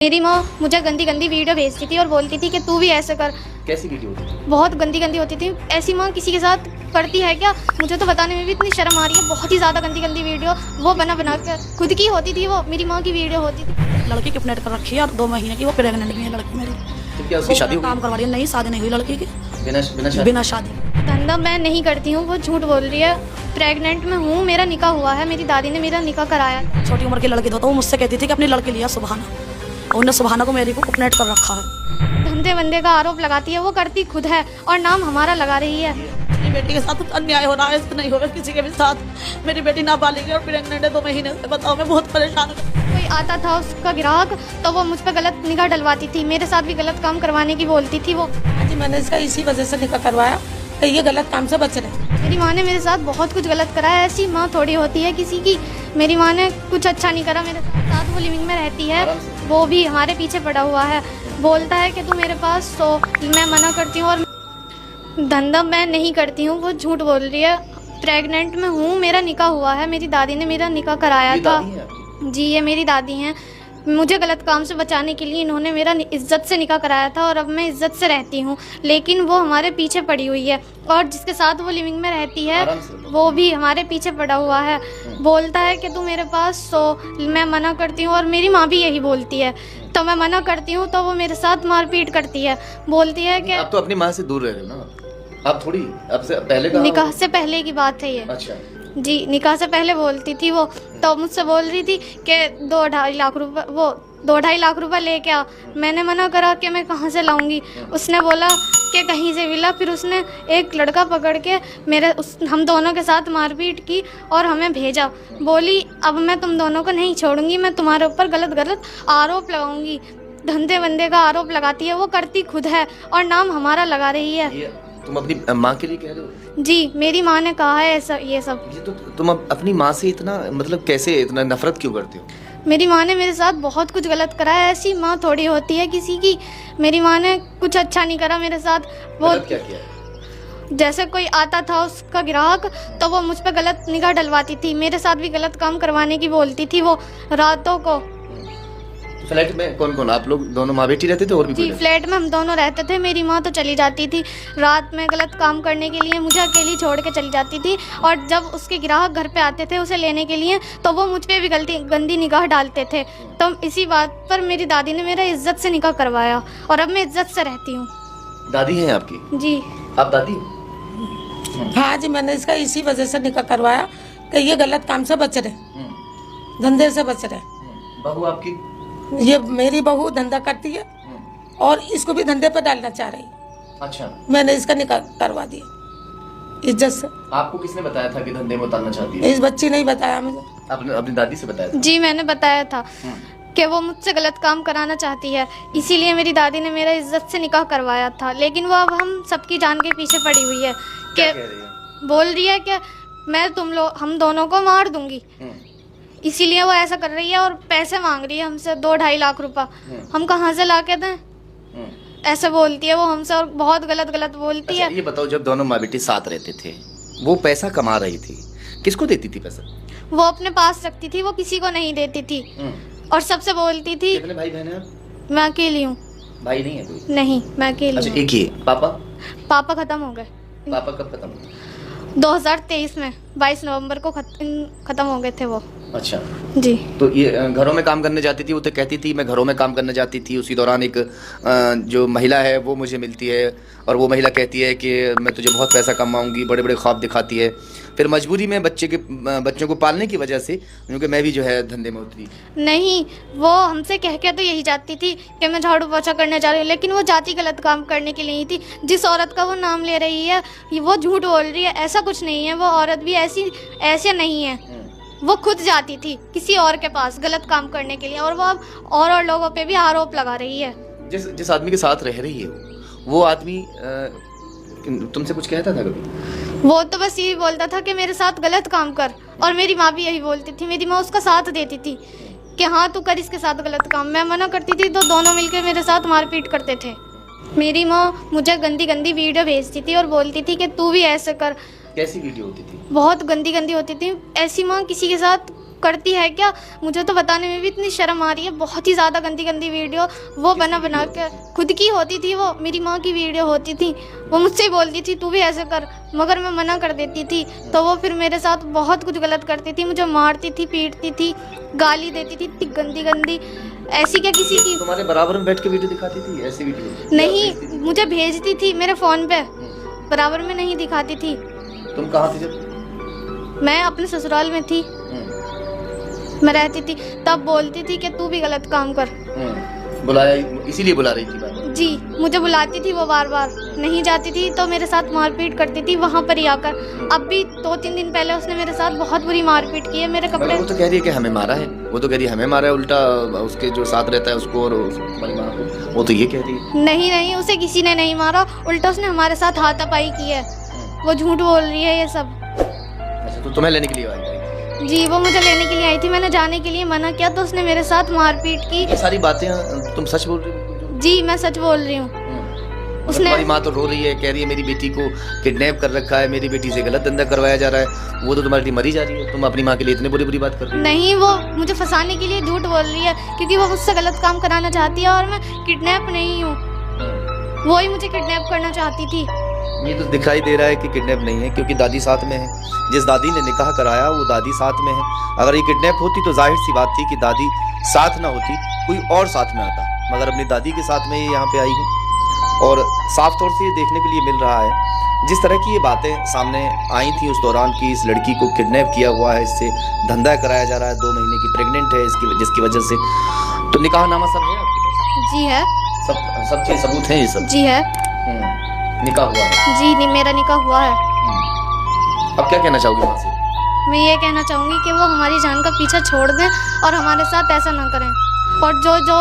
मेरी माँ मुझे गंदी गंदी वीडियो भेजती थी और बोलती थी कि तू भी ऐसे कर। कैसी वीडियो होती थी? बहुत गंदी गंदी होती थी। ऐसी माँ किसी के साथ करती है क्या? मुझे तो बताने में भी इतनी शर्म आ रही है। बहुत ही ज़्यादा गंदी गंदी वीडियो वो बना बना कर खुद की होती थी। वो मेरी माँ की वीडियो होती थी। लड़की किडनैप कर रखी है और 2 महीने की वो प्रेग्नेंट भी है लड़की मेरी। तो क्या उसकी शादी हो काम गई? करवा रही है। नहीं, शादी नहीं हुई लड़की की, बिना शादी। धंधा मैं नहीं करती हूँ, वो झूठ बोल रही है। प्रेग्नेंट में हूँ, मेरा निकाह हुआ है, मेरी दादी ने मेरा निकाह कराया। छोटी उम्र की लड़की तो वो मुझसे कहती थी कि अपनी लड़की लिया सुबहाना, और उन्हें सुबहाना को मेरी को किडनैप कर रखा है। धंधे वंदे का आरोप लगाती है, वो करती खुद है और नाम हमारा लगा रही है। मेरी बेटी के साथ अन्याय हो रहा है, इससे नहीं होगा किसी के भी साथ। मेरी बेटी नाबालिग है और प्रेग्नेंट है 2 महीने से। बताओ, मैं बहुत परेशान हूँ। कोई आता था उसका ग्राहक तो वो मुझ पर गलत निगाह डलवाती थी, मेरे साथ भी गलत काम करवाने की बोलती थी वो। जी मैंने इसका इसी वजह से निकाह करवाया कि ये गलत काम से बच रहे। मेरी माँ ने मेरे साथ बहुत कुछ गलत करा है। ऐसी माँ थोड़ी होती है किसी की। मेरी माँ ने कुछ अच्छा नहीं करा मेरे साथ। वो लिविंग में रहती है, वो भी हमारे पीछे पड़ा हुआ है। बोलता है कि तू मेरे पास सो, मैं मना करती हूँ। और धंधा मैं नहीं करती हूँ, वो झूठ बोल रही है। प्रेग्नेंट में हूँ, मेरा निकाह हुआ है, मेरी दादी ने मेरा निकाह कराया ये था। दादी है आपकी? जी, ये मेरी दादी हैं। मुझे गलत काम से बचाने के लिए इन्होंने मेरा इज्जत से निकाह कराया था और अब मैं इज्जत से रहती हूँ, लेकिन वो हमारे पीछे पड़ी हुई है। और जिसके साथ वो लिविंग में रहती है वो भी हमारे पीछे पड़ा हुआ है। बोलता है कि तू मेरे पास सो, मैं मना करती हूँ। और मेरी माँ भी यही बोलती है, तो मैं मना करती हूँ तो वो मेरे साथ मारपीट करती है। बोलती है कि आप तो अपनी माँ से दूर रह रहे हो ना, आप थोड़ी अब से पहले का निकाह से पहले की बात है ये। अच्छा, जी, निकाह से पहले बोलती थी वो। तो मुझसे बोल रही थी कि 2-2.5 लाख रुपए, वो 2-2.5 लाख रुपए लेके आ। मैंने मना करा कि मैं कहाँ से लाऊंगी। उसने बोला कि कहीं से भी ला। फिर उसने एक लड़का पकड़ के हम दोनों के साथ मारपीट की और हमें भेजा। बोली अब मैं तुम दोनों को नहीं छोड़ूंगी, मैं तुम्हारे ऊपर गलत गलत आरोप लगाऊंगी। धंधे वंदे का आरोप लगाती है, वो करती खुद है और नाम हमारा लगा रही है। ये तुम अपनी माँ के लिए कह रहे हो? जी, मेरी माँ ने कहा है ऐसा ये सब। ये तो तुम अपनी माँ से इतना मतलब कैसे इतना नफरत क्यों करते हो? मेरी माँ ने मेरे साथ बहुत कुछ गलत करा है। ऐसी माँ थोड़ी होती है किसी की। मेरी माँ ने कुछ अच्छा नहीं करा मेरे साथ। वो गलत क्या किया? जैसे कोई आता था उसका ग्राहक तो वो मुझ पर गलत निगाह डलवाती थी, मेरे साथ भी गलत काम करवाने की बोलती थी वो रातों को। फ्लैट में कौन कौन, आप लोग दोनों माँ बेटी रहते थे और भी जी, कोई? फ्लैट में हम दोनों रहते थे। मेरी माँ तो चली जाती थी रात में गलत काम करने के लिए, मुझे अकेली छोड़ के चली जाती थी। और जब उसके ग्राहक घर पे आते थे उसे लेने के लिए तो वो मुझ पे भी गंदी निगाह डालते थे। तो इसी बात पर मेरी दादी ने मेरा इज्जत से निकाह करवाया और अब मैं इज्जत से रहती हूँ। दादी हैं आपकी? जी। आप दादी हो? हाँ जी मैंने इसका इसी वजह से निकाह करवाया कि ये गलत काम से बच रहे, धंधे से बच रहे। बहू आपकी? ये मेरी बहू धंधा करती है और इसको भी धंधे पर डालना चाह रही। अच्छा, मैंने इसका निकाह करवा दिया इज्जत से। आपको किसने बताया था कि धंधे में उतारना चाहती है? इस बच्ची ने बताया मुझे। आपने अपनी दादी से बताया था? जी, मैंने बताया था कि वो मुझसे गलत काम कराना चाहती है, इसीलिए मेरी दादी ने मेरा इज्जत से निकाह करवाया था। लेकिन वो अब हम सबकी जान के पीछे पड़ी हुई है क्या कि कह रही है? बोल रही है कि मैं हम दोनों को मार दूंगी। इसीलिए वो ऐसा कर रही है और पैसे मांग रही है हमसे 2-2.5 लाख रुपए। हम कहाँ से ला के दें? ऐसे बोलती है वो हमसे और बहुत गलत गलत बोलती अच्छा, है। ये बताओ, जब दोनों माँ बेटी साथ रहते थे वो पैसा कमा रही थी, किसको देती थी पैसा? वो अपने पास रखती थी, वो किसी को नहीं देती थी और सबसे बोलती थी। कितने भाई बहन हैं आप? मैं अकेली हूँ। भाई नहीं है कोई? नहीं, मैं अकेली अच्छा, हूँ। एक ही है? पापा? पापा खत्म हो गए पापा कब खत्म हुए? 2023 में 22 नवंबर को खत्म हो गए थे वो। अच्छा, जी। तो ये घरों में काम करने जाती थी, वो तो कहती थी मैं घरों में काम करने जाती थी। उसी दौरान एक जो महिला है वो मुझे मिलती है और वो महिला कहती है कि मैं तुझे बहुत पैसा कमाऊंगी, बड़े बड़े ख्वाब दिखाती है। फिर मजबूरी में बच्चों को पालने की वजह से क्योंकि मैं भी जो है धंधे में उतरी। नहीं, वो हमसे कह के तो यही जाती थी कि मैं झाड़ू पोछा करने जा रही हूँ, लेकिन वो जाती गलत काम करने के लिए ही थी। जिस औरत का वो नाम ले रही है वो झूठ बोल रही है, ऐसा कुछ नहीं है। वो औरत भी ऐसे नहीं है। वो खुद जाती थी किसी और के पास गलत काम करने के लिए और वो अब और लोगों पे भी आरोप लगा रही है। जिस आदमी के साथ रह रही है वो आदमी तुमसे कुछ कहता था कभी? वो तो बस यही बोलता था कि मेरे साथ गलत काम कर, और मेरी माँ भी यही बोलती थी। मेरी माँ उसका साथ देती थी कि हाँ तू कर इसके साथ गलत काम। मैं मना करती थी तो दोनों मिलकर मेरे साथ मारपीट करते थे। मेरी माँ मुझे गंदी गंदी वीडियो भेजती थी और बोलती थी कि तू भी ऐसे कर। कैसी वीडियो होती थी? बहुत गंदी गंदी होती थी। ऐसी माँ किसी के साथ करती है क्या, मुझे तो बताने में भी इतनी शर्म आ रही है। बहुत ही ज़्यादा गंदी गंदी वीडियो वो बना के, खुद की होती थी वो, मेरी माँ की वीडियो होती थी, वो मुझसे ही बोलती थी तू भी ऐसे कर, मगर मैं मना कर देती थी। तो वो फिर मेरे साथ बहुत कुछ गलत करती थी, मुझे मारती थी, पीटती थी, गाली देती थी, इतनी गंदी गंदी। ऐसी क्या किसी की तुम्हारे बराबर में बैठ के वीडियो दिखाती थी? ऐसी वीडियो नहीं, मुझे भेजती थी मेरे फ़ोन पे, बराबर में नहीं दिखाती थी। तुम कहाँ थी जब? मैं अपने ससुराल में थी, मैं रहती थी, तब बोलती थी कि तू भी गलत काम कर। बुलाया, इसीलिए बुला रही थी बार बार? जी, मुझे बुलाती थी वो बार बार, नहीं जाती थी तो मेरे साथ मारपीट करती थी वहाँ पर ही आकर। अब भी 2-3 दिन पहले उसने मेरे साथ बहुत बुरी मारपीट की है, मेरे कपड़े। वो तो कह रही है कि हमें मारा है, वो तो कह रही है हमें मारा है, उल्टा उसके जो साथ रहता है उसको और तुम्हारी माँ को, वो तो ये कह रही है। नहीं, उसे किसी ने नहीं मारा, उल्टा उसने हमारे साथ हाथापाई की है, वो झूठ बोल रही है ये सब। अच्छा, तो तुम्हें लेने के लिए आई? जी, वो मुझे लेने के लिए आई थी, मैंने जाने के लिए मना किया तो उसने मेरे साथ मारपीट की। ये सारी बातें तुम सच बोल रही हो? जी, मैं सच बोल रही हूँ। उसने, तुम्हारी माँ तो रो रही है, कह रही है मेरी बेटी को किडनैप कर रखा है, मेरी बेटी से गलत धंधा करवाया जा रहा है, वो तो तुम्हारी मरी जा रही है, तुम अपनी माँ के लिए इतनी बुरी बात कर रही हो? नहीं, वो मुझे फंसाने के लिए झूठ बोल रही है, क्योंकि वो मुझसे गलत काम कराना चाहती है और मैं किडनैप नहीं हूँ, वो ही मुझे किडनैप करना चाहती थी। ये तो दिखाई दे रहा है कि किडनैप नहीं है, क्योंकि दादी साथ में है, जिस दादी ने निकाह कराया वो दादी साथ में है। अगर ये किडनैप होती तो जाहिर सी बात थी कि दादी साथ ना होती, कोई और साथ में आता, मगर अपनी दादी के साथ में ये यहाँ पे आई है। और साफ तौर से ये देखने के लिए मिल रहा है, जिस तरह की ये बातें सामने आई थी उस दौरान की इस लड़की को किडनैप किया हुआ है, इससे धंधा कराया जा रहा है, 2 महीने की प्रेग्नेंट है इसकी, जिसकी वजह से। तो निकाहनामा सब है आपके पास? जी है, सब चीज सबूत हैं ये सब? जी है। निकाह हुआ है? जी नहीं, मेरा निकाह हुआ है। अब क्या कहना चाहोगे वहाँ से? मैं ये कहना चाहूँगी कि वो हमारी जान का पीछा छोड़ दें और हमारे साथ ऐसा ना करें, और जो